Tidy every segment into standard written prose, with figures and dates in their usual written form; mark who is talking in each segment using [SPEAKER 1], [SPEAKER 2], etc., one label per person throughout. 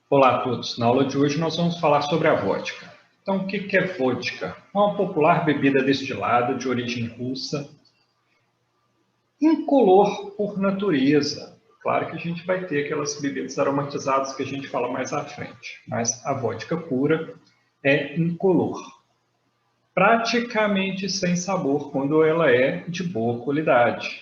[SPEAKER 1] Olá a todos, na aula de hoje nós vamos falar sobre a vodka. Então, o que é vodka? É uma popular bebida destilada de origem russa, incolor por natureza. Claro que a gente vai ter aquelas bebidas aromatizadas que a gente fala mais à frente, mas a vodka pura é incolor, praticamente sem sabor quando ela é de boa qualidade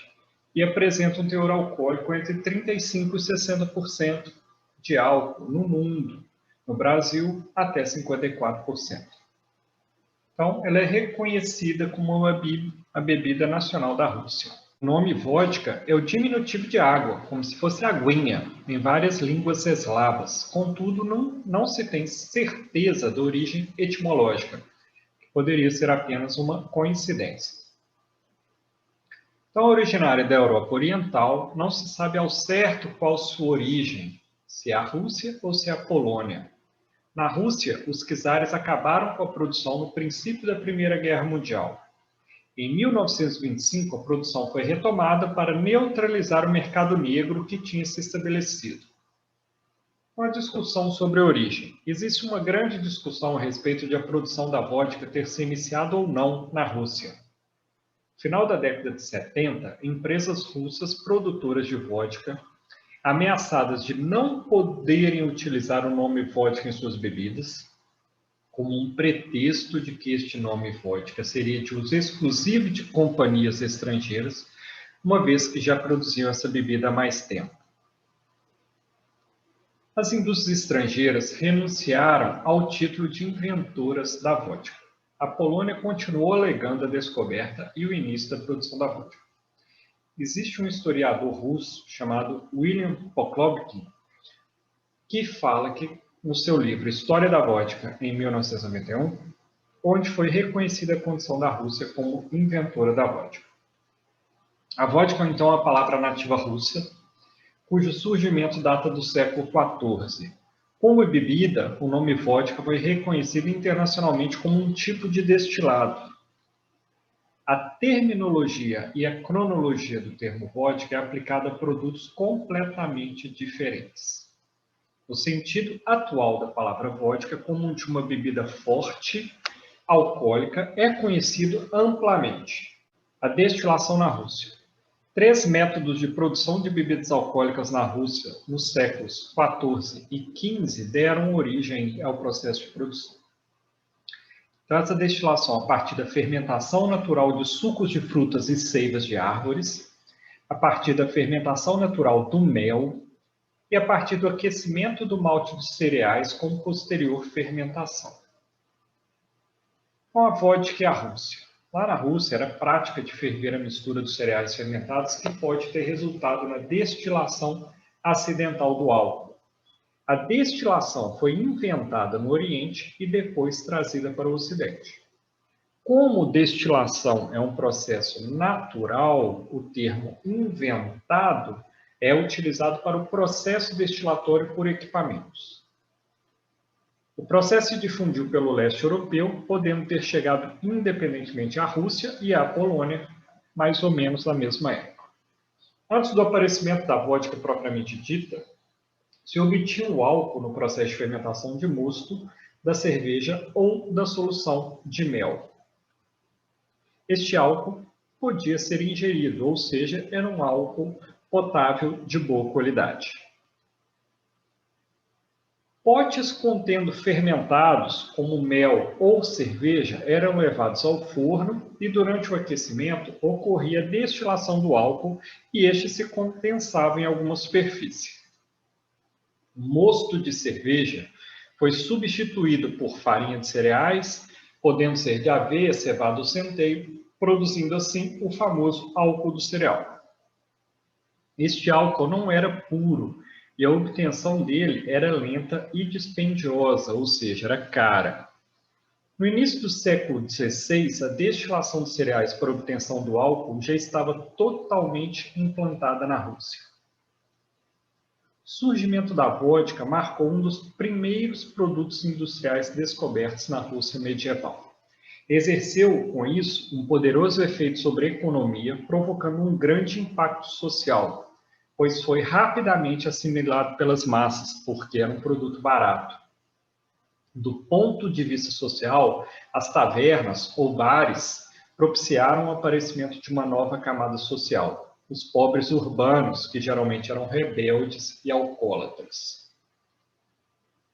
[SPEAKER 1] e apresenta um teor alcoólico entre 35% e 60% de álcool no mundo. No Brasil, até 54%. Então, ela é reconhecida como a bebida nacional da Rússia. O nome vodka é o diminutivo de água, como se fosse aguinha, em várias línguas eslavas. Contudo, não se tem certeza da origem etimológica, que poderia ser apenas uma coincidência. Então, originária da Europa Oriental, não se sabe ao certo qual sua origem, se é a Rússia ou se é a Polônia. Na Rússia, os czares acabaram com a produção no princípio da Primeira Guerra Mundial. Em 1925, a produção foi retomada para neutralizar o mercado negro que tinha se estabelecido. Uma discussão sobre a origem. Existe uma grande discussão a respeito de a produção da vodka ter se iniciado ou não na Rússia. No final da década de 70, empresas russas produtoras de vodka, ameaçadas de não poderem utilizar o nome vodka em suas bebidas, como um pretexto de que este nome vodka seria de uso exclusivo de companhias estrangeiras, uma vez que já produziam essa bebida há mais tempo. As indústrias estrangeiras renunciaram ao título de inventoras da vodka. A Polônia continuou alegando a descoberta e o início da produção da vodka. Existe um historiador russo chamado William Poklovkin que fala que, no seu livro História da Vodka, em 1991, onde foi reconhecida a condição da Rússia como inventora da vodka. A vodka, então, é uma palavra nativa russa, cujo surgimento data do século XIV. Como bebida, o nome vodka foi reconhecido internacionalmente como um tipo de destilado. A terminologia e a cronologia do termo vodka é aplicada a produtos completamente diferentes. O sentido atual da palavra vodka como de uma bebida forte, alcoólica, é conhecido amplamente. A destilação na Rússia. 3 métodos de produção de bebidas alcoólicas na Rússia nos séculos XIV e XV deram origem ao processo de produção. Trata-se da destilação a partir da fermentação natural de sucos de frutas e seivas de árvores, a partir da fermentação natural do mel e a partir do aquecimento do malte de cereais com posterior fermentação. Com a vodka e a Rússia. Lá na Rússia era prática de ferver a mistura dos cereais fermentados que pode ter resultado na destilação acidental do álcool. A destilação foi inventada no Oriente e depois trazida para o Ocidente. Como destilação é um processo natural, o termo inventado é utilizado para o processo destilatório por equipamentos. O processo se difundiu pelo leste europeu, podendo ter chegado independentemente à Rússia e à Polônia, mais ou menos na mesma época. Antes do aparecimento da vodka propriamente dita, se obtinha o álcool no processo de fermentação de mosto, da cerveja ou da solução de mel. Este álcool podia ser ingerido, ou seja, era um álcool potável de boa qualidade. Potes contendo fermentados, como mel ou cerveja, eram levados ao forno e durante o aquecimento ocorria a destilação do álcool e este se condensava em alguma superfície. O mosto de cerveja foi substituído por farinha de cereais, podendo ser de aveia, cevada ou centeio, produzindo assim o famoso álcool do cereal. Este álcool não era puro e a obtenção dele era lenta e dispendiosa, ou seja, era cara. No início do século XVI, a destilação de cereais para obtenção do álcool já estava totalmente implantada na Rússia. O surgimento da vodka marcou um dos primeiros produtos industriais descobertos na Rússia medieval. Exerceu, com isso, um poderoso efeito sobre a economia, provocando um grande impacto social, pois foi rapidamente assimilado pelas massas, porque era um produto barato. Do ponto de vista social, as tavernas ou bares propiciaram o aparecimento de uma nova camada social, os pobres urbanos, que geralmente eram rebeldes e alcoólatras.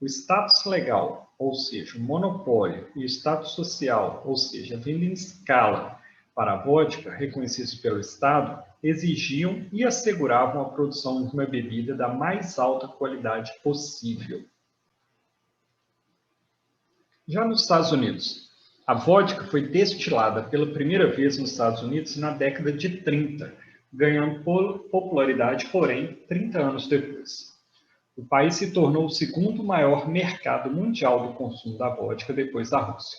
[SPEAKER 1] O status legal, ou seja, o monopólio, e o status social, ou seja, a venda em escala para a vodka, reconhecidos pelo Estado, exigiam e asseguravam a produção de uma bebida da mais alta qualidade possível. Já nos Estados Unidos, a vodka foi destilada pela primeira vez nos Estados Unidos na década de 30, ganhando popularidade, porém, 30 anos depois. O país se tornou o segundo maior mercado mundial do consumo da vodka depois da Rússia.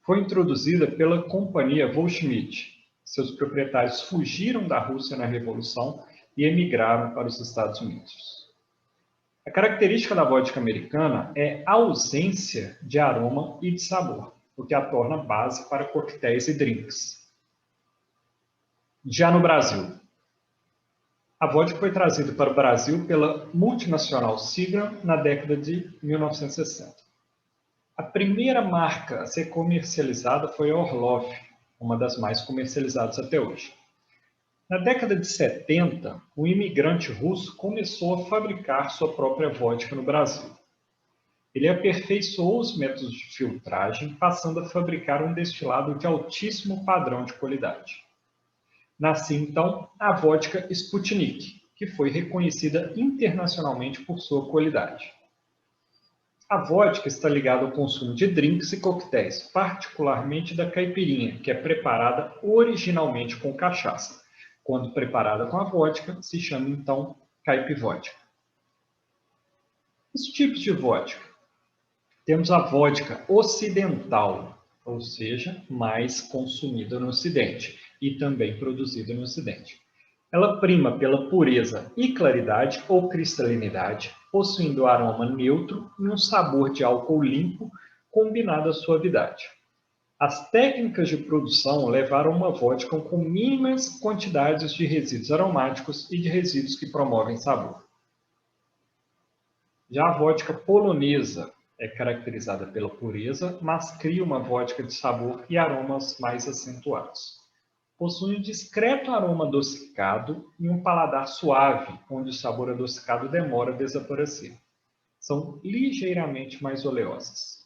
[SPEAKER 1] Foi introduzida pela companhia Volschmidt. Seus proprietários fugiram da Rússia na Revolução e emigraram para os Estados Unidos. A característica da vodka americana é a ausência de aroma e de sabor, o que a torna base para coquetéis e drinks. Já no Brasil, a vodka foi trazida para o Brasil pela multinacional Seagram na década de 1960. A primeira marca a ser comercializada foi a Orloff, uma das mais comercializadas até hoje. Na década de 70, um imigrante russo começou a fabricar sua própria vodka no Brasil. Ele aperfeiçoou os métodos de filtragem, passando a fabricar um destilado de altíssimo padrão de qualidade. Nasce então a vodka Sputnik, que foi reconhecida internacionalmente por sua qualidade. A vodka está ligada ao consumo de drinks e coquetéis, particularmente da caipirinha, que é preparada originalmente com cachaça. Quando preparada com a vodka, se chama então caipivódica. Os tipos de vodka. Temos a vodka ocidental, ou seja, mais consumida no Ocidente e também produzida no Ocidente. Ela prima pela pureza e claridade ou cristalinidade, possuindo aroma neutro e um sabor de álcool limpo, combinado à suavidade. As técnicas de produção levaram uma vodka com mínimas quantidades de resíduos aromáticos e de resíduos que promovem sabor. Já a vodka polonesa é caracterizada pela pureza, mas cria uma vodka de sabor e aromas mais acentuados. Possui um discreto aroma adocicado e um paladar suave, onde o sabor adocicado demora a desaparecer. São ligeiramente mais oleosas.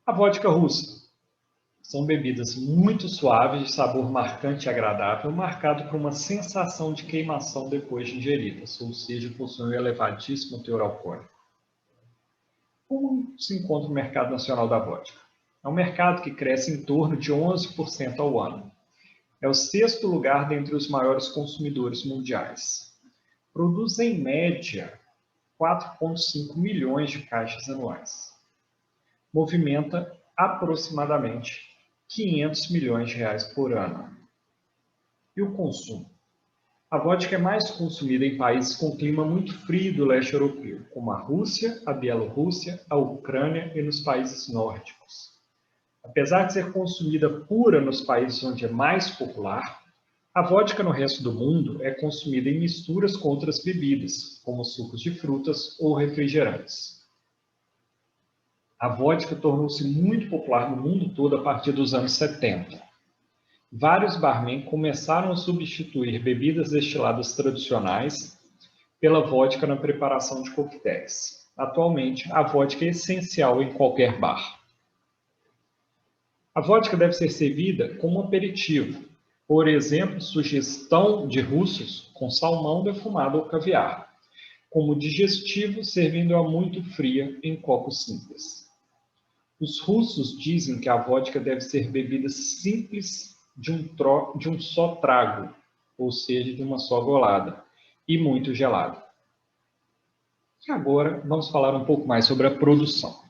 [SPEAKER 1] A vodka russa. São bebidas muito suaves, de sabor marcante e agradável, marcado por uma sensação de queimação depois de ingeridas, ou seja, possuem um elevadíssimo teor alcoólico. Como se encontra o mercado nacional da vodka? É um mercado que cresce em torno de 11% ao ano. É o sexto lugar dentre os maiores consumidores mundiais. Produz, em média, 4,5 milhões de caixas anuais. Movimenta aproximadamente 500 milhões de reais por ano. E o consumo? A vodka é mais consumida em países com clima muito frio do leste europeu, como a Rússia, a Bielorrússia, a Ucrânia e nos países nórdicos. Apesar de ser consumida pura nos países onde é mais popular, a vodka no resto do mundo é consumida em misturas com outras bebidas, como sucos de frutas ou refrigerantes. A vodka tornou-se muito popular no mundo todo a partir dos anos 70. Vários barmen começaram a substituir bebidas destiladas tradicionais pela vodka na preparação de coquetéis. Atualmente, a vodka é essencial em qualquer bar. A vodka deve ser servida como aperitivo. Por exemplo, sugestão de russos com salmão defumado ou caviar. Como digestivo, servindo-a muito fria em copos simples. Os russos dizem que a vodka deve ser bebida simples de um só trago, ou seja, de uma só golada, e muito gelada. E agora vamos falar um pouco mais sobre a produção.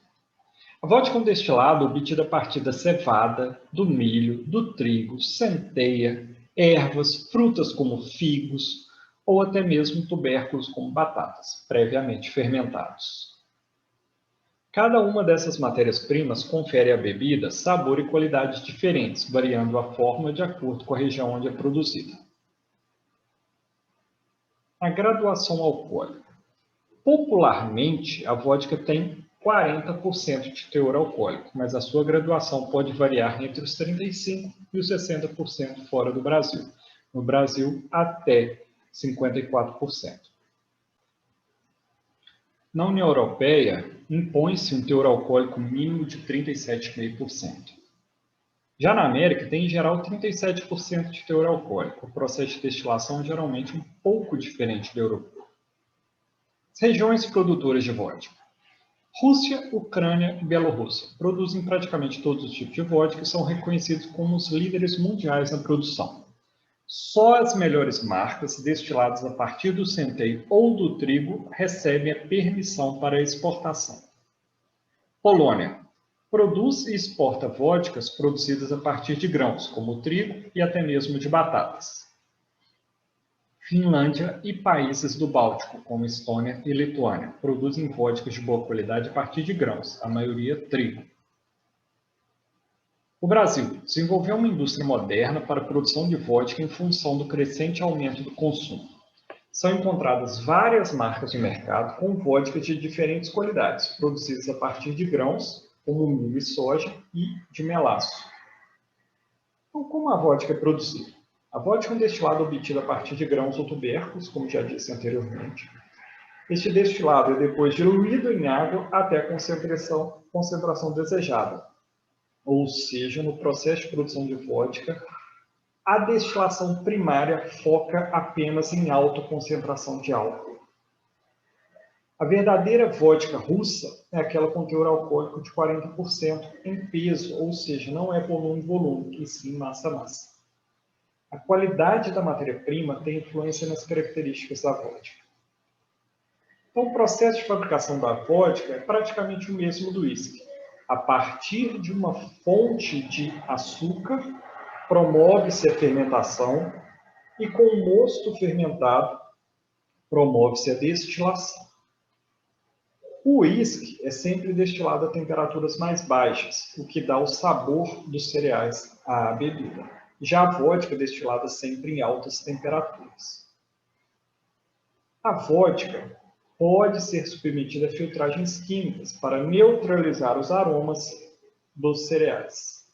[SPEAKER 1] A vodka é um destilado obtido a partir da cevada, do milho, do trigo, centeia, ervas, frutas como figos ou até mesmo tubérculos como batatas, previamente fermentados. Cada uma dessas matérias-primas confere à bebida sabor e qualidades diferentes, variando a forma de acordo com a região onde é produzida. A graduação alcoólica. Popularmente, a vodka tem 40% de teor alcoólico, mas a sua graduação pode variar entre os 35% e os 60% fora do Brasil. No Brasil, até 54%. Na União Europeia, impõe-se um teor alcoólico mínimo de 37,5%. Já na América, tem em geral 37% de teor alcoólico. O processo de destilação é geralmente um pouco diferente do europeu. As regiões produtoras de vodka. Rússia, Ucrânia e Bielorrússia produzem praticamente todos os tipos de vodka e são reconhecidos como os líderes mundiais na produção. Só as melhores marcas, destiladas a partir do centeio ou do trigo, recebem a permissão para exportação. Polônia. Produz e exporta vodkas produzidas a partir de grãos, como o trigo e até mesmo de batatas. Finlândia e países do Báltico, como Estônia e Lituânia, produzem vodkas de boa qualidade a partir de grãos, a maioria trigo. O Brasil desenvolveu uma indústria moderna para a produção de vodka em função do crescente aumento do consumo. São encontradas várias marcas de mercado com vodkas de diferentes qualidades, produzidas a partir de grãos, como milho e soja, e de melaço. Então, como a vodka é produzida? A vodka é um destilado obtido a partir de grãos ou tubérculos, como já disse anteriormente. Este destilado é depois diluído em água até a concentração desejada. Ou seja, no processo de produção de vodka, a destilação primária foca apenas em alta concentração de álcool. A verdadeira vodka russa é aquela com teor alcoólico de 40% em peso, ou seja, não é volume-volume, e sim massa-massa. A qualidade da matéria-prima tem influência nas características da vodka. Então, o processo de fabricação da vodka é praticamente o mesmo do uísque. A partir de uma fonte de açúcar, promove-se a fermentação e com o mosto fermentado, promove-se a destilação. O uísque é sempre destilado a temperaturas mais baixas, o que dá o sabor dos cereais à bebida. Já a vodka é destilada sempre em altas temperaturas. A vodka pode ser submetida a filtragens químicas para neutralizar os aromas dos cereais.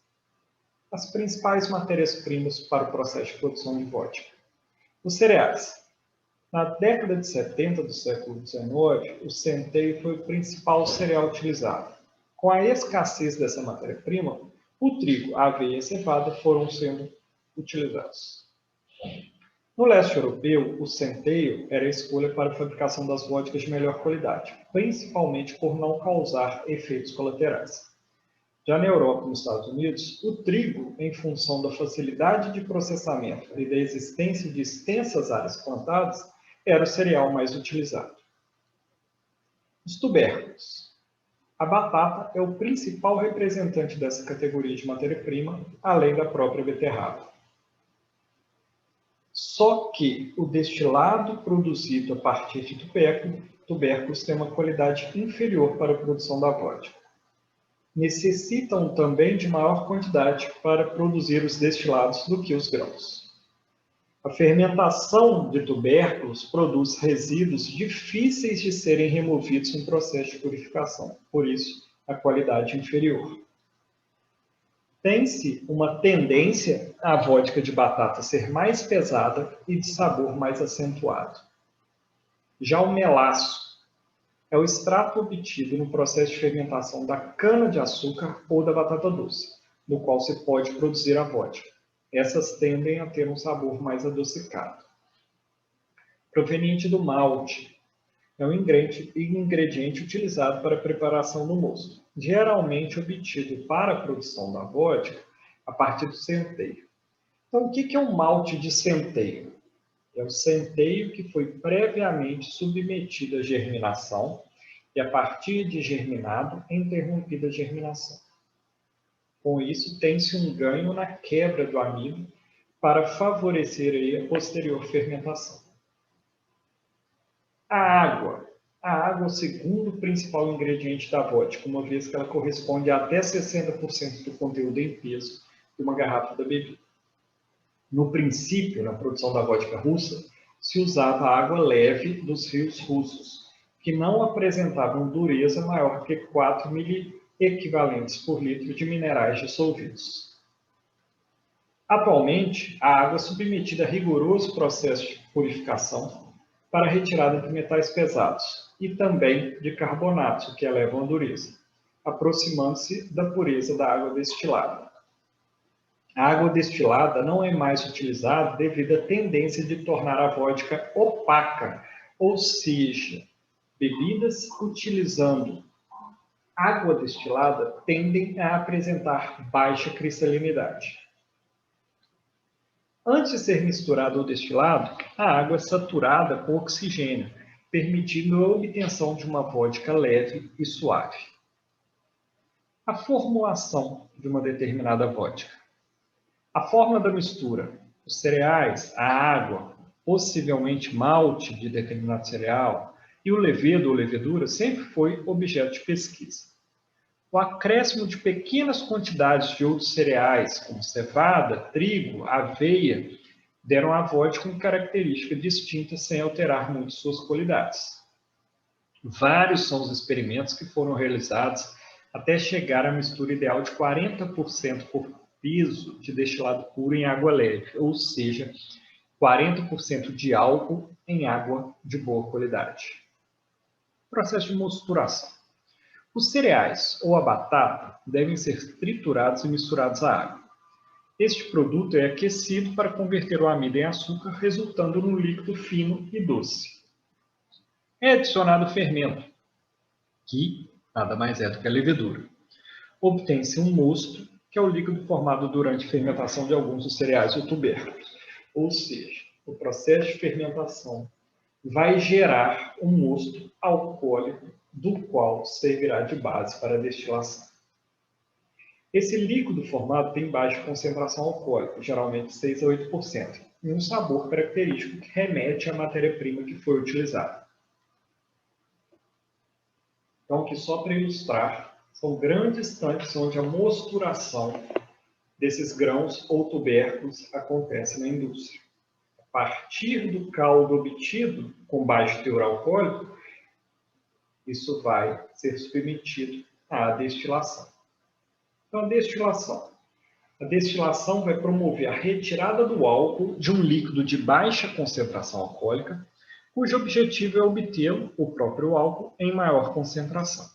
[SPEAKER 1] As principais matérias-primas para o processo de produção de vodka. Os cereais. Na década de 70 do século XIX, o centeio foi o principal cereal utilizado. Com a escassez dessa matéria-prima, o trigo, a aveia e a cevada foram sendo utilizados. No leste europeu, o centeio era a escolha para a fabricação das vodkas de melhor qualidade, principalmente por não causar efeitos colaterais. Já na Europa e nos Estados Unidos, o trigo, em função da facilidade de processamento e da existência de extensas áreas plantadas, era o cereal mais utilizado. Os tubérculos. A batata é o principal representante dessa categoria de matéria-prima, além da própria beterraba. Só que o destilado produzido a partir de tubérculos tem uma qualidade inferior para a produção da vodka. Necessitam também de maior quantidade para produzir os destilados do que os grãos. A fermentação de tubérculos produz resíduos difíceis de serem removidos em processo de purificação, por isso a qualidade inferior. Tem-se uma tendência à vodka de batata ser mais pesada e de sabor mais acentuado. Já o melaço é o extrato obtido no processo de fermentação da cana-de-açúcar ou da batata doce, no qual se pode produzir a vodka. Essas tendem a ter um sabor mais adocicado. Proveniente do malte, é um ingrediente utilizado para a preparação do mosto, geralmente obtido para a produção da vodka a partir do centeio. Então, o que é um malte de centeio? É o centeio que foi previamente submetido à germinação e, a partir de germinado, interrompida a germinação. Com isso, tem-se um ganho na quebra do amido para favorecer a posterior fermentação. A água. A água é o segundo principal ingrediente da vodka, uma vez que ela corresponde a até 60% do conteúdo em peso de uma garrafa da bebida. No princípio, na produção da vodka russa, se usava água leve dos rios russos, que não apresentavam dureza maior que 4 miliequivalentes por litro de minerais dissolvidos. Atualmente, a água é submetida a rigoroso processo de purificação para a retirada de metais pesados e também de carbonatos, que elevam a dureza, aproximando-se da pureza da água destilada. A água destilada não é mais utilizada devido à tendência de tornar a vodka opaca, ou seja, bebidas utilizando água destilada tendem a apresentar baixa cristalinidade. Antes de ser misturado ou destilado, a água é saturada com oxigênio, permitindo a obtenção de uma vodka leve e suave. A formulação de uma determinada vodka. A forma da mistura, os cereais, a água, possivelmente malte de determinado cereal, e o levedo ou levedura sempre foi objeto de pesquisa. O acréscimo de pequenas quantidades de outros cereais, como cevada, trigo, aveia, deram à vodka uma característica distinta sem alterar muito suas qualidades. Vários são os experimentos que foram realizados até chegar à mistura ideal de 40% por peso de destilado puro em água leve, ou seja, 40% de álcool em água de boa qualidade. Processo de mosturação. Os cereais ou a batata devem ser triturados e misturados à água. Este produto é aquecido para converter o amido em açúcar, resultando num líquido fino e doce. É adicionado fermento, que nada mais é do que a levedura. Obtém-se um mosto, que é o líquido formado durante a fermentação de alguns dos cereais ou tubérculos. Ou seja, o processo de fermentação vai gerar um mosto alcoólico, do qual servirá de base para a destilação. Esse líquido formado tem baixa concentração alcoólica, geralmente 6 a 8%, e um sabor característico que remete à matéria-prima que foi utilizada. Então, aqui só para ilustrar, são grandes tanques onde a mosturação desses grãos ou tubérculos acontece na indústria. A partir do caldo obtido com baixo teor alcoólico, isso vai ser submetido à destilação. Então, a destilação. A destilação vai promover a retirada do álcool de um líquido de baixa concentração alcoólica, cujo objetivo é obtê-lo, o próprio álcool, em maior concentração.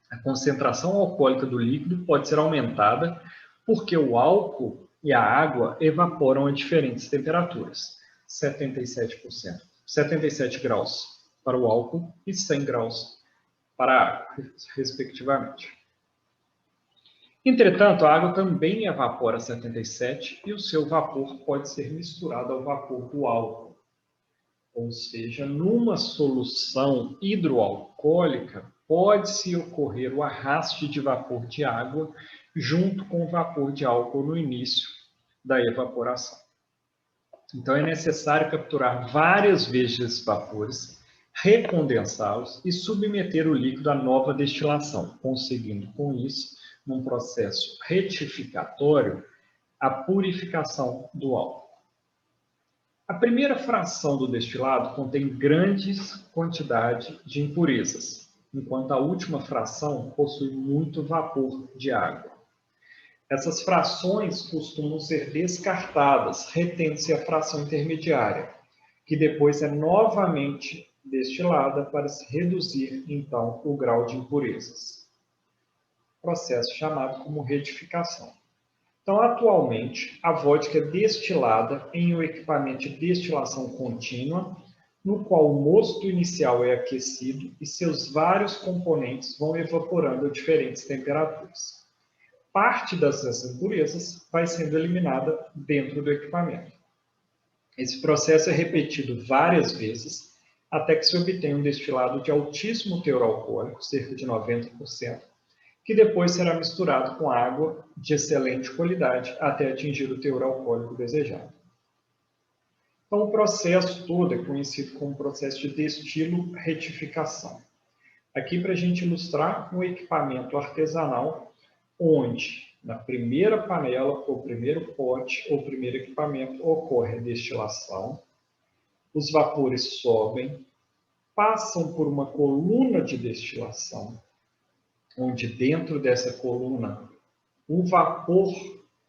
[SPEAKER 1] A concentração alcoólica do líquido pode ser aumentada porque o álcool e a água evaporam a diferentes temperaturas, 77 graus para o álcool e 100 graus para a água, respectivamente. Entretanto, a água também evapora 77 e o seu vapor pode ser misturado ao vapor do álcool. Ou seja, numa solução hidroalcoólica, pode-se ocorrer o arraste de vapor de água junto com o vapor de álcool no início da evaporação. Então, é necessário capturar várias vezes esses vapores, recondensá-los e submeter o líquido à nova destilação, conseguindo com isso, num processo retificatório, a purificação do álcool. A primeira fração do destilado contém grandes quantidades de impurezas, enquanto a última fração possui muito vapor de água. Essas frações costumam ser descartadas, retendo-se a fração intermediária, que depois é novamente destilada para se reduzir, então, o grau de impurezas. Processo chamado como retificação. Então, atualmente, a vodka é destilada em um equipamento de destilação contínua, no qual o mosto inicial é aquecido e seus vários componentes vão evaporando a diferentes temperaturas. Parte dessas impurezas vai sendo eliminada dentro do equipamento. Esse processo é repetido várias vezes, até que se obtenha um destilado de altíssimo teor alcoólico, cerca de 90%, que depois será misturado com água de excelente qualidade até atingir o teor alcoólico desejado. Então, o processo todo é conhecido como processo de destilo-retificação. Aqui, para a gente ilustrar um equipamento artesanal, onde na primeira panela, ou primeiro pote, ou primeiro equipamento, ocorre a destilação. os vapores sobem, passam por uma coluna de destilação, onde dentro dessa coluna o vapor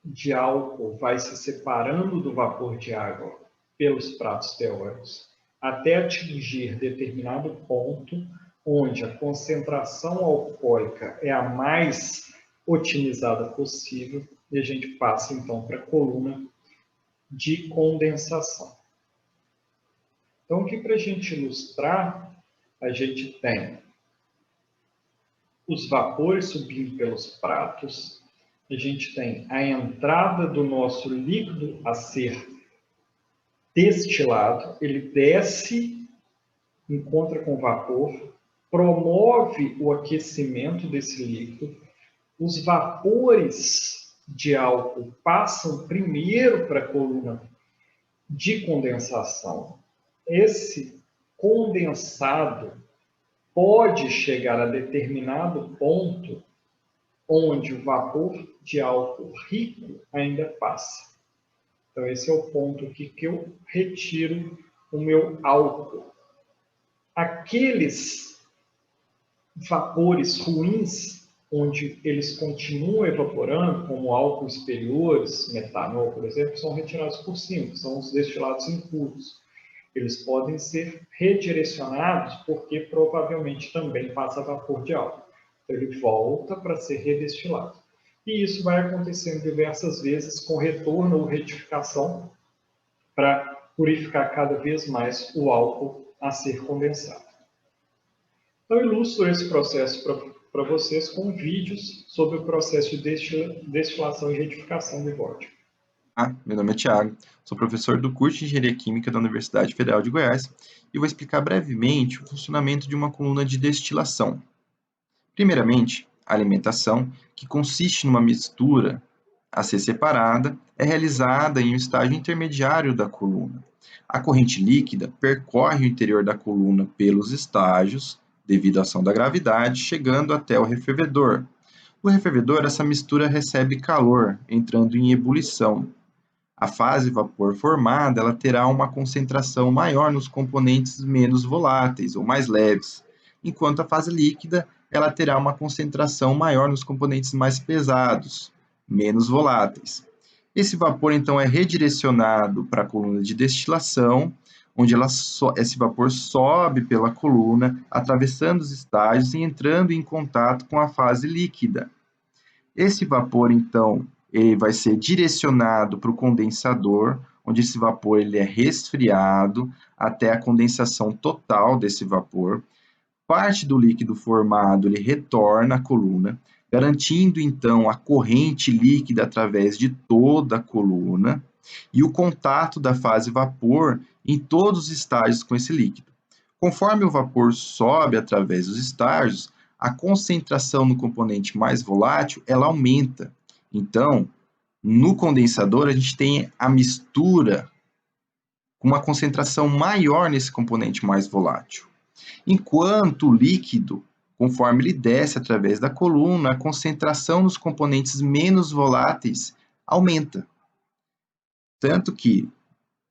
[SPEAKER 1] de álcool vai se separando do vapor de água pelos pratos teóricos, até atingir determinado ponto onde a concentração alcoólica é a mais otimizada possível, e a gente passa então para a coluna de condensação. Então, aqui para a gente ilustrar, a gente tem os vapores subindo pelos pratos, a gente tem a entrada do nosso líquido a ser destilado, ele desce, encontra com o vapor, promove o aquecimento desse líquido, os vapores de álcool passam primeiro para a coluna de condensação. Esse condensado pode chegar a determinado ponto onde o vapor de álcool rico ainda passa. Então, esse é o ponto aqui que eu retiro o meu álcool. Aqueles vapores ruins, onde eles continuam evaporando, como álcool superiores, metanol, por exemplo, são retirados por cima, são os destilados impuros. Eles podem ser redirecionados porque provavelmente também passa vapor de álcool. Então, ele volta para ser redestilado. E isso vai acontecendo diversas vezes com retorno ou retificação para purificar cada vez mais o álcool a ser condensado. Então, eu ilustro esse processo para vocês com vídeos sobre o processo de destilação e retificação de vodka.
[SPEAKER 2] Meu nome é Thiago, sou professor do curso de Engenharia Química da Universidade Federal de Goiás e vou explicar brevemente o funcionamento de uma coluna de destilação. Primeiramente, a alimentação, que consiste numa mistura a ser separada, é realizada em um estágio intermediário da coluna. A corrente líquida percorre o interior da coluna pelos estágios, devido à ação da gravidade, chegando até o refervedor. No refervedor, essa mistura recebe calor, entrando em ebulição. A fase vapor formada, ela terá uma concentração maior nos componentes menos voláteis ou mais leves, enquanto a fase líquida, ela terá uma concentração maior nos componentes mais pesados, menos voláteis. Esse vapor, então, é redirecionado para a coluna de destilação, onde esse vapor sobe pela coluna, atravessando os estágios e entrando em contato com a fase líquida. Esse vapor, então, ele vai ser direcionado para o condensador, onde esse vapor ele é resfriado até a condensação total desse vapor. Parte do líquido formado ele retorna à coluna, garantindo então a corrente líquida através de toda a coluna e o contato da fase vapor em todos os estágios com esse líquido. Conforme o vapor sobe através dos estágios, a concentração no componente mais volátil ela aumenta. Então, no condensador, a gente tem a mistura com uma concentração maior nesse componente mais volátil. Enquanto o líquido, conforme ele desce através da coluna, a concentração nos componentes menos voláteis aumenta. Tanto que,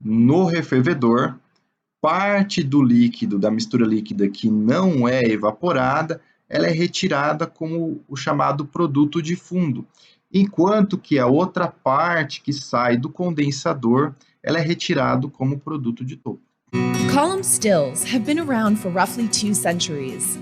[SPEAKER 2] no refervedor, parte do líquido, da mistura líquida que não é evaporada, ela é retirada como o chamado produto de fundo, enquanto que a outra parte que sai do condensador, ela é retirada como produto de topo.
[SPEAKER 3] Column stills have been around for roughly 2 centuries.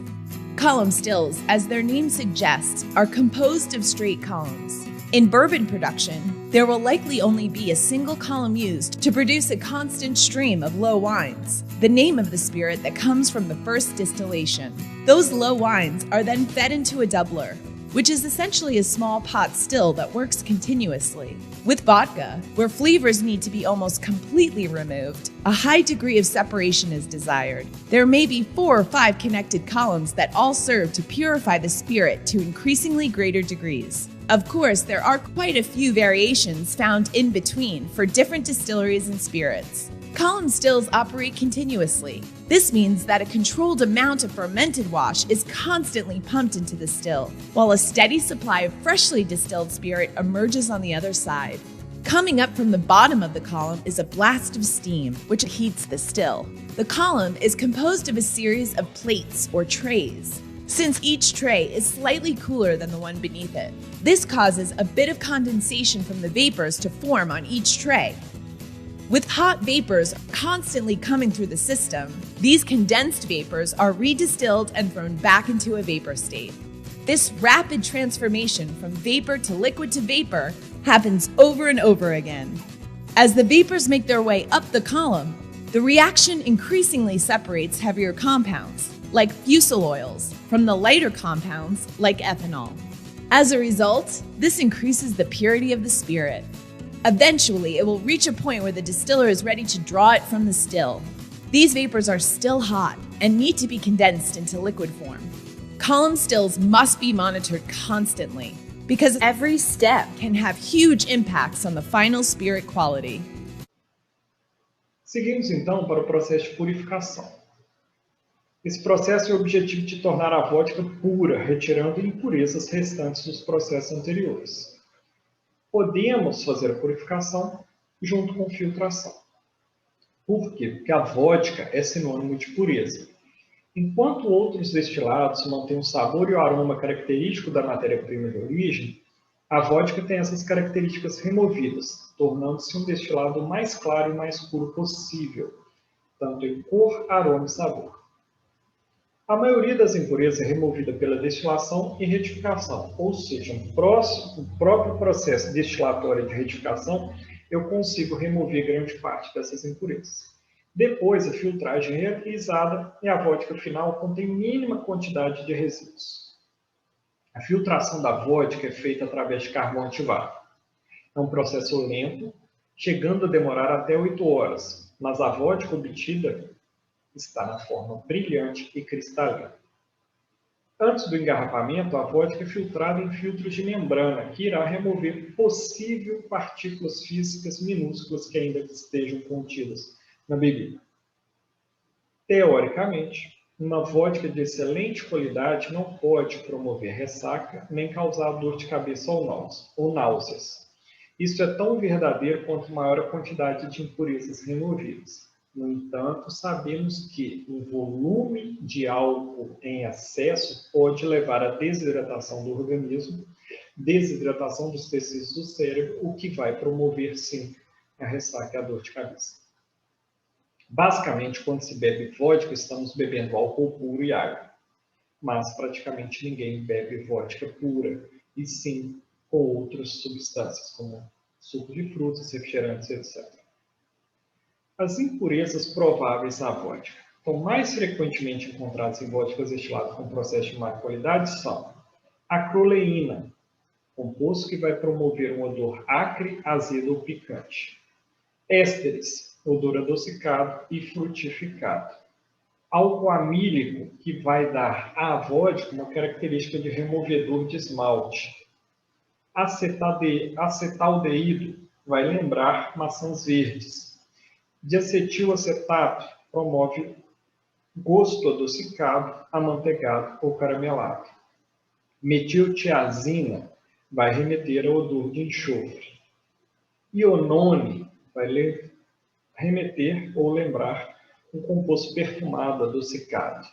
[SPEAKER 3] Column stills, as their name suggests, are composed of straight columns. In bourbon production, there will likely only be a single column used to produce a constant stream of low wines, the name of the spirit that comes from the first distillation. Those low wines are then fed into a doubler, which is essentially a small pot still that works continuously. With vodka, where flavors need to be almost completely removed, a high degree of separation is desired. There may be 4 or 5 connected columns that all serve to purify the spirit to increasingly greater degrees. Of course, there are quite a few variations found in between for different distilleries and spirits. Column stills operate continuously. This means that a controlled amount of fermented wash is constantly pumped into the still, while a steady supply of freshly distilled spirit emerges on the other side. Coming up from the bottom of the column is a blast of steam, which heats the still. The column is composed of a series of plates or trays, since each tray is slightly cooler than the one beneath it. This causes a bit of condensation from the vapors to form on each tray. With hot vapors constantly coming through the system, these condensed vapors are redistilled and thrown back into a vapor state. This rapid transformation from vapor to vapor happens over and over again. As the vapors make their way up the column, the reaction increasingly separates heavier compounds, like fusel oils, from the lighter compounds, like ethanol. As a result, this increases the purity of the spirit. Eventually, it will reach a point where the distiller is ready to draw it from the still. These vapors are still hot and need to be condensed into liquid form. Column stills must be monitored constantly because every step can have huge impacts on the final spirit quality.
[SPEAKER 1] Seguimos então para o processo de purificação. Esse processo tem o objetivo de tornar a vodka pura, retirando impurezas restantes dos processos anteriores. Podemos fazer a purificação junto com filtração. Por quê? Porque a vodka é sinônimo de pureza. Enquanto outros destilados mantêm o sabor e o aroma característico da matéria-prima de origem, a vodka tem essas características removidas, tornando-se um destilado mais claro e mais puro possível, tanto em cor, aroma e sabor. A maioria das impurezas é removida pela destilação e retificação, ou seja, no próprio processo destilatório de retificação, eu consigo remover grande parte dessas impurezas. Depois, a filtragem é realizada e a vodka final contém mínima quantidade de resíduos. A filtração da vodka é feita através de carvão ativado. É um processo lento, chegando a demorar até 8 horas, mas a vodka obtida está na forma brilhante e cristalina. Antes do engarrafamento, a vodka é filtrada em filtros de membrana, que irá remover possíveis partículas físicas minúsculas que ainda estejam contidas na bebida. Teoricamente, uma vodka de excelente qualidade não pode promover ressaca nem causar dor de cabeça ou náuseas. Isso é tão verdadeiro quanto maior a quantidade de impurezas removidas. No entanto, sabemos que o volume de álcool em excesso pode levar à desidratação do organismo, desidratação dos tecidos do cérebro, o que vai promover, sim, a ressaca e a dor de cabeça. Basicamente, quando se bebe vodka, estamos bebendo álcool puro e água. Mas praticamente ninguém bebe vodka pura, e sim com outras substâncias, como suco de frutas, refrigerantes, etc. As impurezas prováveis na vodka. Então, mais frequentemente encontradas em vodkas destiladas com processo de má qualidade são a acroleína, composto que vai promover um odor acre, azedo ou picante. Ésteres, odor adocicado e frutificado. Álcool amílico, que vai dar à vodka uma característica de removedor de esmalte. Acetaldeído, vai lembrar maçãs verdes. Diacetilacetato, promove gosto adocicado, amanteigado ou caramelado. Metiltiazina, vai remeter ao odor de enxofre. Ionone, vai remeter ou lembrar um composto perfumado, adocicado.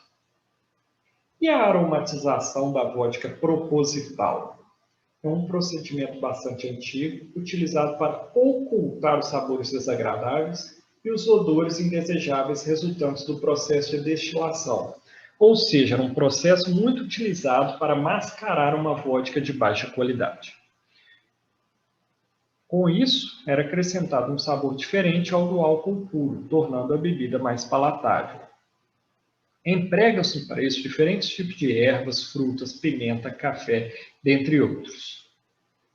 [SPEAKER 1] E a aromatização da vodka proposital? É um procedimento bastante antigo, utilizado para ocultar os sabores desagradáveis e os odores indesejáveis resultantes do processo de destilação. Ou seja, era um processo muito utilizado para mascarar uma vodka de baixa qualidade. Com isso, era acrescentado um sabor diferente ao do álcool puro, tornando a bebida mais palatável. Empregam-se para isso diferentes tipos de ervas, frutas, pimenta, café, dentre outros.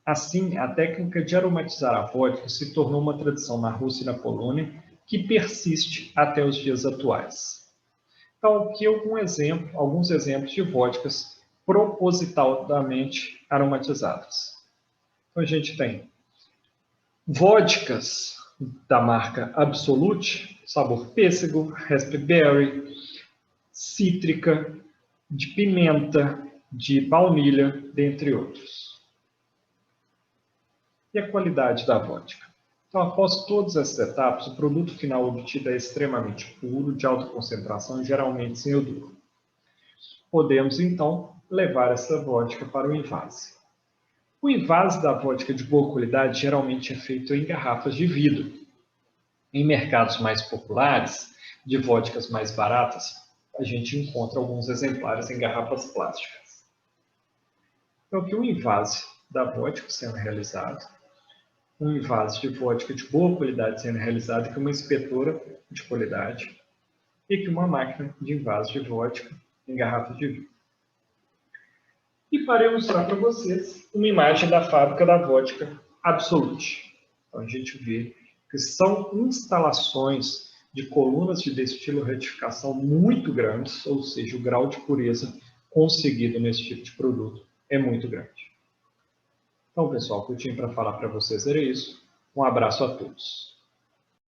[SPEAKER 1] Assim, a técnica de aromatizar a vodka se tornou uma tradição na Rússia e na Polônia que persiste até os dias atuais. Então, aqui alguns exemplos de vodkas propositalmente aromatizadas. Então, a gente tem vodkas da marca Absolut, sabor pêssego, raspberry, cítrica, de pimenta, de baunilha, dentre outros. E a qualidade da vodka? Então, após todas essas etapas, o produto final obtido é extremamente puro, de alta concentração e geralmente sem odor. Podemos, então, levar essa vodka para o invase. O invase da vodka de boa qualidade geralmente é feito em garrafas de vidro. Em mercados mais populares, de vodkas mais baratas, a gente encontra alguns exemplares em garrafas plásticas. Então, aqui o invase da vodka sendo realizado, um invase de vodka de boa qualidade sendo realizado, com uma inspetora de qualidade e com uma máquina de invase de vodka em garrafas de vidro. E para mostrar para vocês uma imagem da fábrica da vodka Absolut. Então a gente vê que são instalações de colunas de destilo retificação muito grandes, ou seja, o grau de pureza conseguido nesse tipo de produto é muito grande. Então, pessoal, o que eu tinha para falar para vocês era isso. Um abraço a todos.